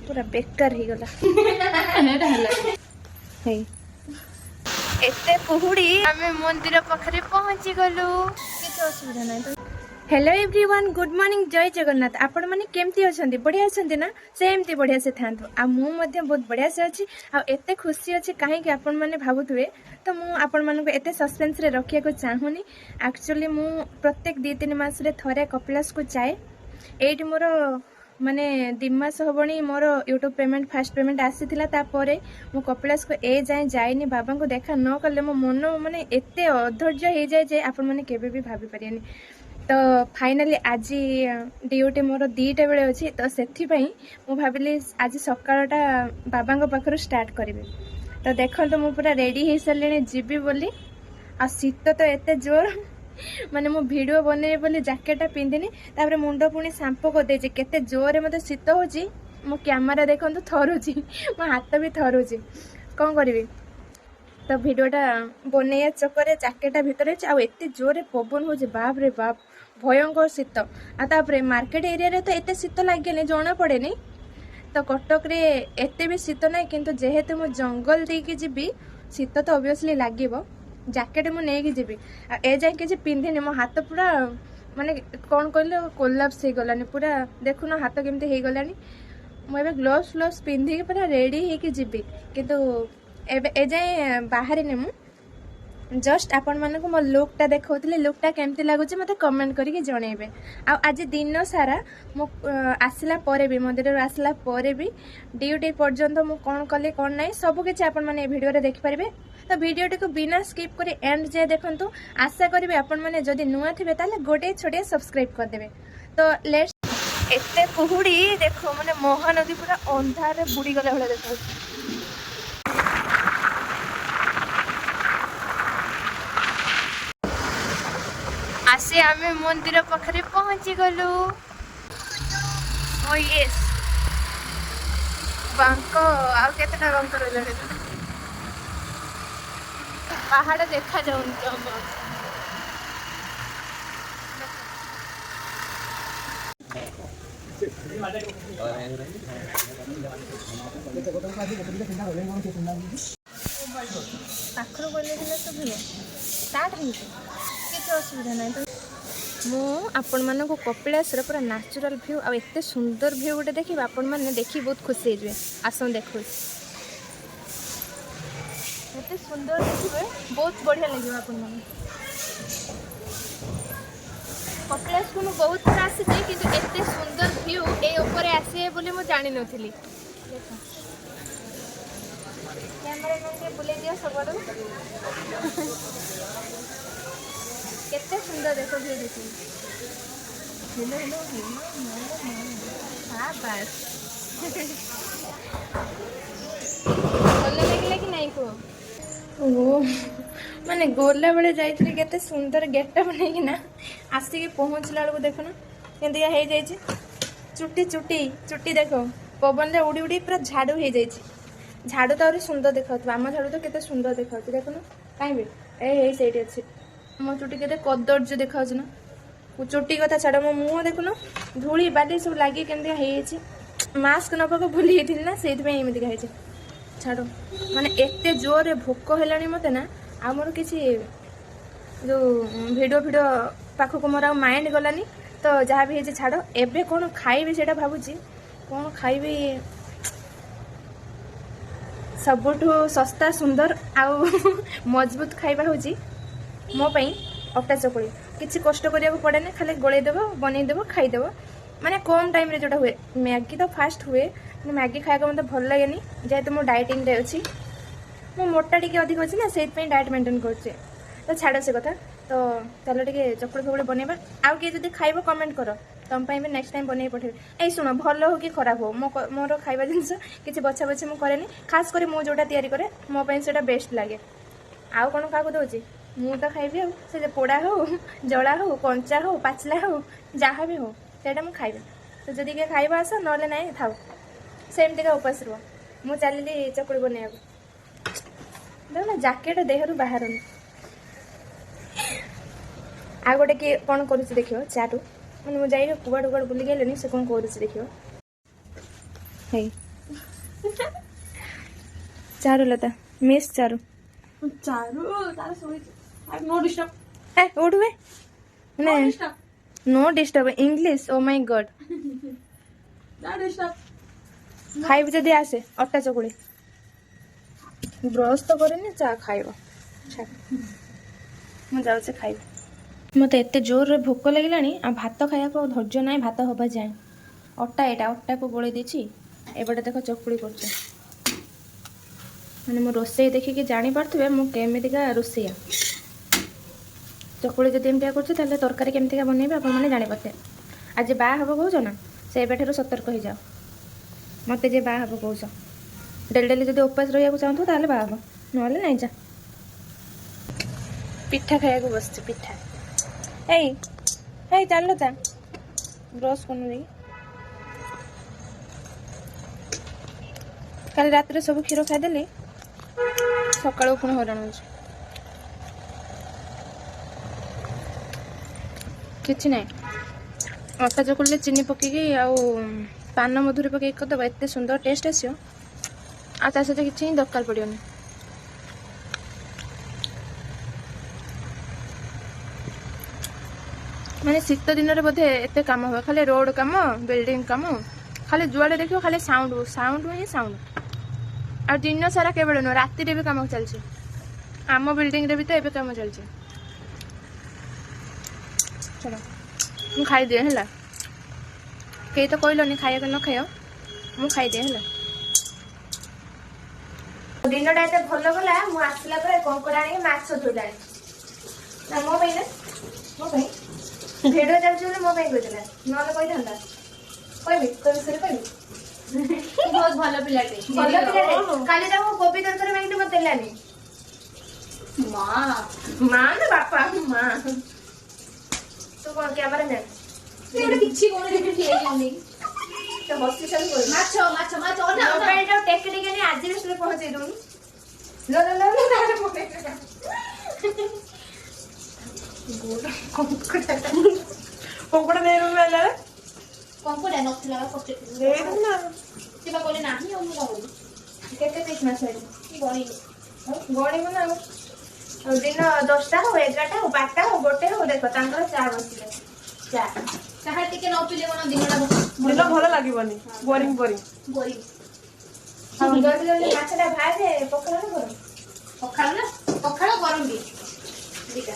पूरा बेकार ही गला एते कुहुड़ी आमे मंदिर पाखरे पहुंची गलु किछ असुविधा नै। हेलो एवरीवन गुड मॉर्निंग जय जगन्नाथ। आपण माने केमती अछंती बढ़िया अछंती ना सेमती बढ़िया से थांतु आ मु मध्ये बहुत बढ़िया से अछि आ एते खुशी अछि काहे कि आपण माने भाबुथुवे तो मु आपण मानको एते सस्पेंस रे रखिया को चाहूनी। एक्चुअली मु प्रत्येक 2-3 मास रे थरे कपिलास को जाए एठी मोर माने 2 मास हबणी मोर यूट्यूब पेमेंट फास्ट पेमेंट आसीथिला तापरे मु कपिलास को ए जाए जाइनी बाबा को देखा न कले मो मन माने एते अधैर्य हे जाए जे आपण माने केबे भी भाबी परियानी। तो फाइनाली आज ड्यूटी मोर 2टा बेले अच्छी तो से मु भाविली आज सकाळटा बाबा पाखर स्टार्ट करी। तो देखो तो मु पूरा रेडी हो सारे जीवी बोली आ शीत तो एते जोर माने मु वीडियो बने बोली जैकेटा पिंधिनी तापर मुंड पुणी सांपो करदे केते जोर मते शीत होची मो कैमरा देखो थरुची मो हाथ भी थरुची कौन करी। तो वीडियोटा बनैया चक्कर जैकेटा भितर एते जोरे पवन हो बाप रे बाप भयंकर शीत आतापर मार्केट एरिया रे तो एते शीत लगे जना पड़े नहीं। तो कटक रे एते भी शीत ना किंतु जेहेतु मु जंगल देकी जीवी शीत तो ऑब्वियसली लागिबो जैकेट मु नेकी जीवी ए जाए कि पिंधिनी मो हाथ पूरा माने कौन कहले कोलाप्स हो गलानी पूरा देखुन हाथ केमती हो गलानी। मु ग्लोव्स पिंधिकी पूरा रेडी होकी जीवी किंतु ए जाए बाहर ने मु जस्ट आपण मानक मो लुकटा देखौतले लुकटा केमती लागुची मते कमेंट करके जणेबे। आ आज दिन सारा मु आसला परे भी मंदिर रे आसला परे भी ड्यूटी पर्यंत मु कोन कले कोन नै सब किछ आपण माने वीडियो रे देखि परबे। तो वीडियोटी को बिना स्किप करे एंड जे देखंतु आशा करबे आपण माने जदी नुआ थिबे ताले गोटे छोटे सब्सक्राइब कर देबे। तो लेट्स एते कुहुडी देखो माने महानदी पूरा अंधार रे बुडी गला होला देखो। आसे आमे मंदिर पाखरे पहुंची गलु। ओ यस बांको आ केतना बांको रहले पहाड़ देखा जाउन जमा पाखर गले तो भले स्टार्ट हो किसी असुविधा ना। तो मु आपण मानक कपिलास पूरा नेचुरल व्यू आ एते सुंदर व्यू गोटे देखिए आपण मैंने देखी बहुत खुशी हो जाए। आसन देखो एते सुंदर देखिए बहुत बढ़िया लगे आपण माने। कपिलास को बहुत थर आसी कि एते सुंदर व्यू ए ऊपर आसे बोली मु जानि नथिली। कैमरा में बुले दियो सबरो केते सुंदर देखो व्यू देखो। हेलो हेलो हां बस भल लगे कि नहीं को ओ माने गोला बेले जाइत्री केते सुंदर गेट बनै कि ना आसी पहुँचला बेलू देखो ना केंदिया हे जाई छी चुट्टी चुट्टी चुट्टी देखो पवन रे उड़ी उड़ी पूरा झाड़ू हो जाई छी। झाड़ू तो और सुंदर देखा आम झाड़ू तो केते सुंदर देखा देखो ना कहीं भी ए सैड अच्छे मो चुटी के कदर्य देखा ना चुटी कथा छाड़ मो मुह देखुन धूली बाली सब लगे केमती मास्क नवा भूली ना से एमती छाड़ माने एते जोर भोक है मत ना आमर किसी जो भिडियो पाखक मोर माइंड गलानी। तो जहाँ भी छाड़ एबे कौन खाइबी से भावुची कौन खाइबी सबुठु सस्ता सुंदर आउ मजबूत खाइबा होची मो पई अटा चकुड़ी किसी कष्ट करिया पड़े ना खाली गोलेदेव बनईदेव खाईदेव माने कम टाइम रे जोटा हुए। मैगी तो फास्ट हुए मैगी खाया मतलब भल लगे जेहेतु मो डाइटिंग रे अच्छी मो मोटा टी अधिक अच्छी ना से डाइट मेंटेन कर तो छाड़ से कथा। तो चलो टे चकुड़ी फकुड़ी बनवा आउ किए जब खाइब कमेंट कर तुम भी नेक्स्ट टाइम बनई पठेबी। ए शुण भल हो कि खराब हो मोर खाइबा जिनस किसी बछा बछी मुझे खास कर मु जोटा तैयारी करे मो से बेस्ट लगे। आउ कौन क्या दूसरी मु तो खाइबी से पोड़ा हो जला हो कंचा हो पाचला हो जहाँ भी हो से खाइबी। तो जदि किए खाइबा आस ना ना था सेमती का उपास रुह मु चलिली चकुड़ी बनवा देख ना जैकेट देहरु बाहर आ गोटे किए कौन कर देख चाटू मैंने मुझे कुआड़ कुआड़ बुल गले से कौन कर देख Charulata Miss Charu no disturb ए उठ बे नहीं no disturb English oh my God no disturb खाइब जदि आसे अट्टा चकुड़ी ब्रश तो करे चा खाइब ମୁଁ ଯାଉଛି ଖାଇବି ମୋତେ ଏତେ ଜୋରରେ ଭୋକ ଲାଗିଲାଣି ଆଉ ଭାତ ଖାଇବାକୁ ଆଉ ଧୈର୍ଯ୍ୟ ନାହିଁ ଭାତ ହବା ଯାଏଁ ଅଟା ଏଇଟା ଅଟାକୁ ଗୋଳେଇ ଦେଇଛି ଏପଟେ ଦେଖ ଚକୁଳି କରୁଛି ମାନେ ମୋ ରୋଷେଇ ଦେଖିକି ଜାଣିପାରୁଥିବେ ମୁଁ କେମିତିକା ରୋଷେଇଆ ଚକୁଳି ଯଦି ଏମିତିଆ କରୁଛି ତାହେଲେ ତରକାରୀ କେମିତିକା ବନେଇବେ ଆପଣମାନେ ଜାଣିପାରୁଥିବେ ଆଜି ବାହା ହେବ କହୁଛ ନା ସେ ଏବେଠାରୁ ସତର୍କ ହେଇଯାଅ ମୋତେ ଯେ ବାହା ହେବ କହୁଛ ଡେଲି ଡେଲି ଯଦି ଉପାସ ରହିବାକୁ ଚାହୁଁଥିବ ତାହେଲେ ବାହା ହେବ ନହେଲେ ନାଇଁ ଯା ପିଠା ଖାଇବାକୁ ବସିଛି ପିଠା ଏଇ ଏଇ ଚାଲ ତା ବ୍ରସ୍ କରୁନୁ ଯାଇକି କାଲି ରାତିରେ ସବୁ କ୍ଷୀର ଖାଇଦେଲି ସକାଳୁ ପୁଣି ହଇରାଣ ହେଉଛି କିଛି ନାହିଁ ଅଟା ଚକୁଳିରେ ଚିନି ପକେଇକି ଆଉ ପାନ ମଧୁରୀ ପକେଇକି କରିଦେବ ଏତେ ସୁନ୍ଦର ଟେଷ୍ଟ ଆସିବ ଆଉ ତା ସହିତ କିଛି ହିଁ ଦରକାର ପଡ଼ିବନି ମାନେ ଶୀତ ଦିନରେ ବୋଧେ ଏତେ କାମ ହୁଏ ଖାଲି ରୋଡ଼ କାମ ବିଲ୍ଡିଂ କାମ ଖାଲି ଯୁଆଡ଼େ ଦେଖିବ ଖାଲି ସାଉଣ୍ଡ ହିଁ ସାଉଣ୍ଡ ଆଉ ଦିନ ସାରା କେବଳ ନୁହଁ ରାତିରେ ବି କାମ ଚାଲିଛି ଆମ ବିଲ୍ଡିଂରେ ବି ତ ଏବେ କାମ ଚାଲିଛି ଚଲ ମୁଁ ଖାଇଦିଏ ହେଲା କେହି ତ କହିଲନି ଖାଇବାକୁ ନ ଖାଇବ ମୁଁ ଖାଇଦିଏ ହେଲା ଦିନଟା ଏତେ ଭଲ ଗଲା ମୁଁ ଆସିଲା ପରେ କଙ୍କଡ଼ା ଆଣିକି ମାଛ ଧୋଇଲାଣି ନା ମୋ ପାଇଁ ନା ମୋ ପାଇଁ ଭିଡ଼ିଓ ଚାଲିଛି ବୋଲି ମୋ ପାଇଁ କହିଥିଲା ନହେଲେ କହିଥାନ୍ତା କହିବି ତୋ ବିଷୟରେ କହିବି ବହୁତ ଭଲ ପିଲାଟେ ଭଲ ପିଲାଟେ କାଲି ତାକୁ କୋବି ତରକାରୀ ମାଗିଲି ମତେ ଦେଲାନି ମା ମା ନା ବାପା ମା ତୁ କଣ କ୍ୟାମେରା ମ୍ୟାନ୍ ଗୋଟେ କିଛି କଣ ଠିଆ ହେଇଯାଉନି ତ ହସିଛନ୍ତି କହିବି ମାଛ ମାଛ ମାଛ ମୋବାଇଲଟା ଟେକି ଟେକି ଆଣି ଆଜି ବିଷୟରେ ପହଞ୍ଚେଇ ଦଉନୁ କଙ୍କଡ଼ା ନେଇ କଙ୍କଡ଼ା ନଥିଲା କହିଲେ ନାହିଁ ଆଉ ମୁଁ କହିବି କେତେ ପିସ୍ ମାଛ ହେଇଛି ଗଣିନି ଗଣିବ ନା ଆଉ ଦିନ 10ଟା ହଉ 11ଟା ହଉ 12ଟା ହଉ 1 ହଉ ଦେଖ ତାଙ୍କର ଚା ବସିଲେ ଚା ଚାହା ଟିକେ ନ ପିଲେ କଣ ଦିନଟା ଦିନ ଭଲ ଲାଗିବନି ବୋରିଂ ବୋରିଂ ବୋରିଂ ଆଉ ଜଲ୍ଦି ଜଲ୍ଦି ମାଛଟା ଭାଜେ ପଖାଳ ନା ଗରମ ପଖାଳ ନା ପଖାଳ ଗରମ ବି ଦିଟା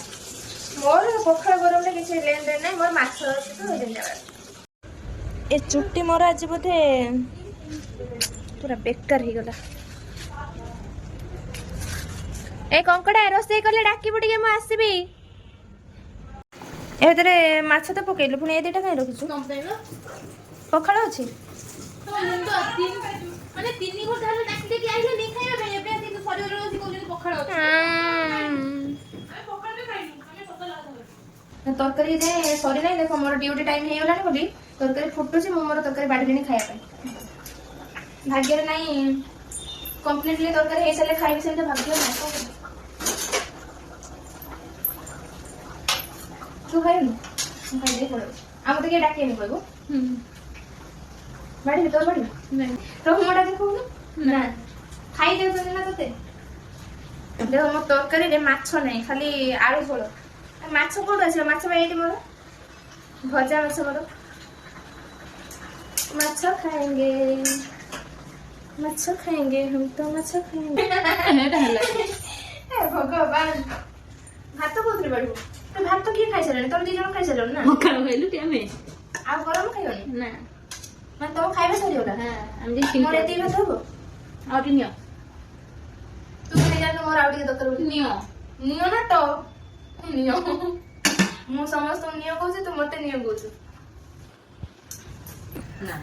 ମୋର ପଖାଳ ଗରମରେ କିଛି ଲେନ୍ ଦେନ୍ ନାହିଁ ମୋର ମାଛ ଅଛି ତ ଜିନ୍ଦାବାଦ ଏ ଚୁଟି ମୋର ଆଜି ବୋଧେ ପୁରା ବେକାର ହେଇଗଲା ଏ କଙ୍କଡ଼ା ରୋଷେଇ କଲେ ଡାକିବୁ ଟିକେ ମୁଁ ଆସିବି ଏ ଭିତରେ ମାଛ ତ ପକେଇଲୁ ପୁଣି ଏ ଦୁଇଟା କାହିଁ ରଖିଛୁ ପଖାଳ ଅଛି ମାନେ 3 ଘଣ୍ଟା ହେଲା ଡାକି ଡାକି ଆଇଲେନି ଖାଇବା ପାଇଁ ଏବେ ଆସିକି ପରିବାର ଅଛି କହୁଛନ୍ତି ପଖାଳ ଅଛି ତରକାରୀ ଯେ ସରିନାହିଁ ଦେଖ ମୋର ଡ୍ୟୁଟି ଟାଇମ୍ ହେଇଗଲାଣି ବୋଲି ତରକାରୀ ଫୁଟୁଛି ମୁଁ ମୋର ତରକାରୀ ବାଢ଼ିଲିଣି ଖାଇବା ପାଇଁ ଭାଗ୍ୟରେ ନାହିଁ କମ୍ପ୍ଲିଟଲି ତରକାରୀ ହେଇସାରିଲେ ଖାଇବି ସେମିତି ଭାଗ୍ୟ ନାହିଁ ତୁ ଖାଇବୁନି ମୁଁ ଖାଇଦେଇ ପଳଉଛି ଆଉ ମତେ କିଏ ଡାକିନି କହିବୁ ବାଢ଼ିବି ତୋର ବାଢ଼ିବି ତ ମୁଁ ଡାକି କହୁନୁ ନା ଖାଇଦେଉଛନ୍ତି ନା ତତେ ଦେଖ ମୋ ତରକାରୀରେ ମାଛ ନାହିଁ ଖାଲି ଆଳୁ ଝୋଳ ମାଛ କୋଉଠୁ ଆସିବ ମାଛ ପାଇଁ ଏଇଠି ମୋର ଭଜା ମାଛ ମୋର ମାଛ ଖାଏଙ୍ଗେ हम तो माछ खाएंगे भगवान भात कोथरे बाड़ू तो भात तो किए खाई सारे तुम 2 जण खाई सारे ना ପଖାଳ ଖାଇଲୁ ଟି ଆମେ आ गरम खाइबनी ନା ମାନେ ତମ ଖାଇବା ସରିଗଲା ହଁ ଆମେ ଯେ ମୋର ଏତିକି ଭାତ ହବ ଆଉ ଟିକେ ନିଅ ତୁ କେତେ ଜାଣିଲୁ ମୋର ଆଉ ଟିକେ ଦରକାର ବୋଲି ନିଅ ନିଅ ନା ତ ନିଅ ମୁଁ ସମସ୍ତଙ୍କୁ ନିଅ କହୁଛି ତୁ ମତେ ନିଅ କହୁଛୁ ନା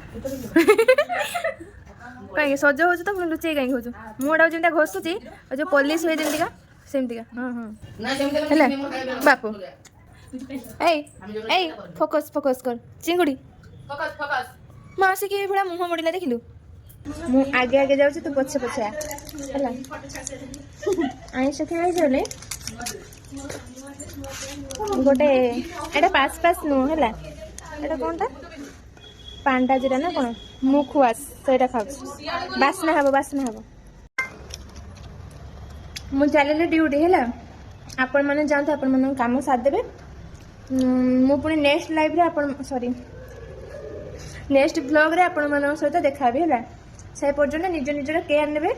କାହିଁକି ସଜ ହଉଛି ତ ପୁଣି ଲୁଚେଇ କାହିଁକି ହଉଛୁ ମୁଁ ଏଟାକୁ ଯେମିତିଆ ଘଷୁଛି ଆଉ ଯୋଉ ପୋଲିସ ହୁଏ ଯେମିତିକା ସେମିତିକା ହଁ ହଁ ହେଲା ବାପୁ ଏଇ ଏଇ ଫୋକସ୍ ଫୋକସ୍ କର ଚିଙ୍ଗୁଡ଼ି ମୁଁ ଆସିକି ଏଇଭଳିଆ ମୁହଁ ମୋଡ଼ିଲା ଦେଖିଲୁ ମୁଁ ଆଗେ ଆଗେ ଯାଉଛି ତୁ ପଛେ ପଛେ ଆ ହେଲା ଆଇଁଷ ଖିଆ ହେଇସାରିଲେ ଗୋଟେ ଏଇଟା ପାସ୍ ପାସ୍ ନୁହଁ ହେଲା ଏଇଟା କ'ଣଟା पांडा जीरा ना कौन मुखवास से बास्ना हम मु चल ड्यूटी है आपण मैंने जातु आपण मन कम सारिदेवे मु पुणी नेक्स्ट लाइव रे सॉरी नेक्स्ट ब्लॉग रे आपण मन सहित देखा है से पर्यटन निज निजर केयर नेबे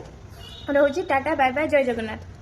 रोची टाटा बाय बाय जय जगन्नाथ।